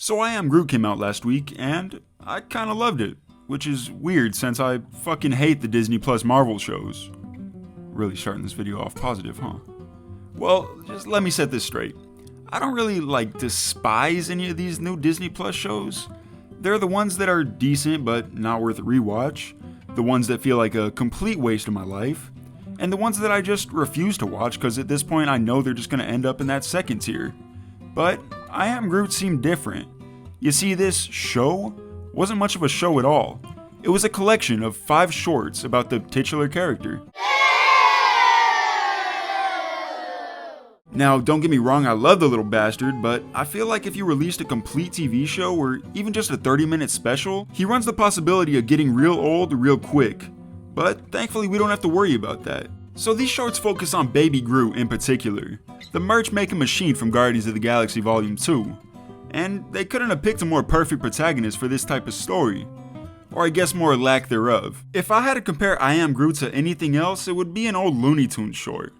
So I Am Groot came out last week, and I kinda loved it, which is weird since I fucking hate the Disney Plus Marvel shows. Really starting this video off positive, huh? Well, just let me set this straight. I don't really, despise any of these new Disney Plus shows. They're the ones that are decent but not worth a rewatch, the ones that feel like a complete waste of my life, and the ones that I just refuse to watch because at this point I know they're just gonna end up in that second tier. But I Am Groot seemed different. You see, this show wasn't much of a show at all. It was a collection of 5 shorts about the titular character. Now, don't get me wrong, I love the little bastard, but I feel like if you released a complete TV show or even just a 30-minute special, he runs the possibility of getting real old real quick. But thankfully we don't have to worry about that. So these shorts focus on Baby Groot in particular, the merch-making machine from Guardians of the Galaxy Volume 2. And they couldn't have picked a more perfect protagonist for this type of story. Or I guess more lack thereof. If I had to compare I Am Groot to anything else, it would be an old Looney Tunes short.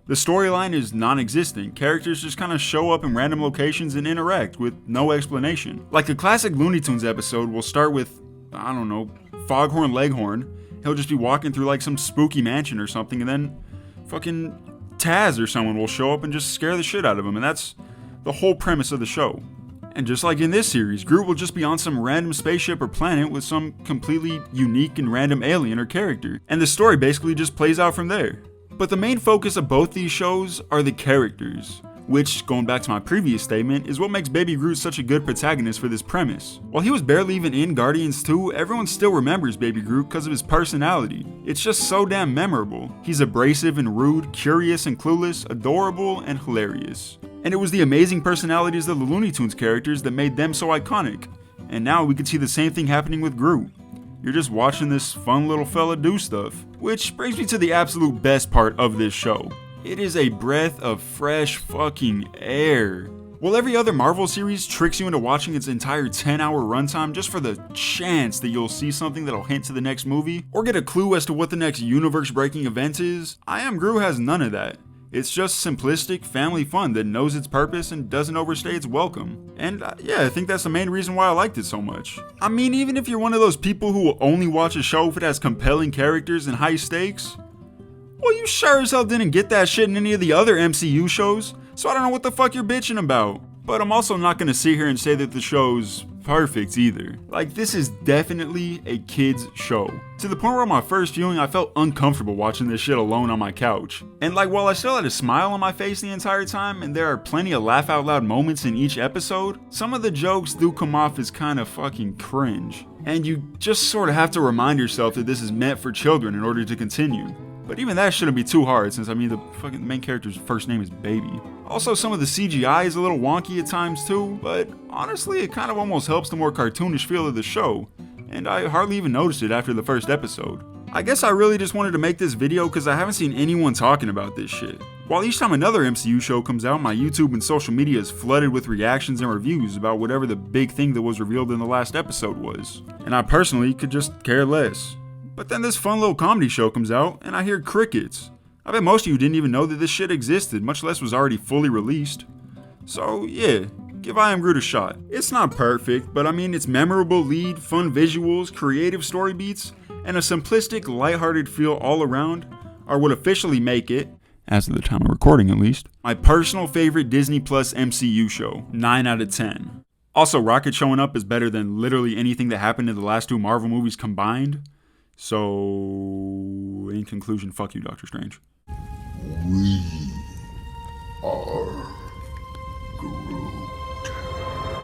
The storyline is non-existent, characters just kinda show up in random locations and interact with no explanation. Like a classic Looney Tunes episode will start with, I don't know, Foghorn Leghorn. He'll just be walking through some spooky mansion or something, and then fucking Taz or someone will show up and just scare the shit out of him, and that's the whole premise of the show. And just like in this series, Groot will just be on some random spaceship or planet with some completely unique and random alien or character, and the story basically just plays out from there. But the main focus of both these shows are the characters, which, going back to my previous statement, is what makes Baby Groot such a good protagonist for this premise. While he was barely even in Guardians 2, everyone still remembers Baby Groot because of his personality. It's just so damn memorable. He's abrasive and rude, curious and clueless, adorable and hilarious. And it was the amazing personalities of the Looney Tunes characters that made them so iconic. And now we can see the same thing happening with Groot. You're just watching this fun little fella do stuff. Which brings me to the absolute best part of this show. It is a breath of fresh fucking air. While every other Marvel series tricks you into watching its entire 10-hour runtime just for the chance that you'll see something that'll hint to the next movie, or get a clue as to what the next universe-breaking event is, I Am Groot has none of that. It's just simplistic family fun that knows its purpose and doesn't overstay its welcome. And yeah, I think that's the main reason why I liked it so much. I mean, even if you're one of those people who will only watch a show if it has compelling characters and high stakes, well, you sure as hell didn't get that shit in any of the other MCU shows, so I don't know what the fuck you're bitching about. But I'm also not gonna sit here and say that the show's perfect either. This is definitely a kid's show. To the point where on my first viewing I felt uncomfortable watching this shit alone on my couch. And while I still had a smile on my face the entire time, and there are plenty of laugh out loud moments in each episode, some of the jokes do come off as kinda fucking cringe. And you just sorta have to remind yourself that this is meant for children in order to continue. But even that shouldn't be too hard since the fucking main character's first name is Baby. Also, some of the CGI is a little wonky at times too, but honestly it kind of almost helps the more cartoonish feel of the show, and I hardly even noticed it after the first episode. I guess I really just wanted to make this video because I haven't seen anyone talking about this shit. While each time another MCU show comes out, my YouTube and social media is flooded with reactions and reviews about whatever the big thing that was revealed in the last episode was, and I personally could just care less. But then this fun little comedy show comes out, and I hear crickets. I bet most of you didn't even know that this shit existed, much less was already fully released. So yeah, give I Am Groot a shot. It's not perfect, but I mean its memorable lead, fun visuals, creative story beats, and a simplistic, lighthearted feel all around are what officially make it, as of the time of recording at least, my personal favorite Disney Plus MCU show, 9 out of 10. Also, Rocket showing up is better than literally anything that happened in the last 2 Marvel movies combined. So, in conclusion, fuck you, Doctor Strange. We are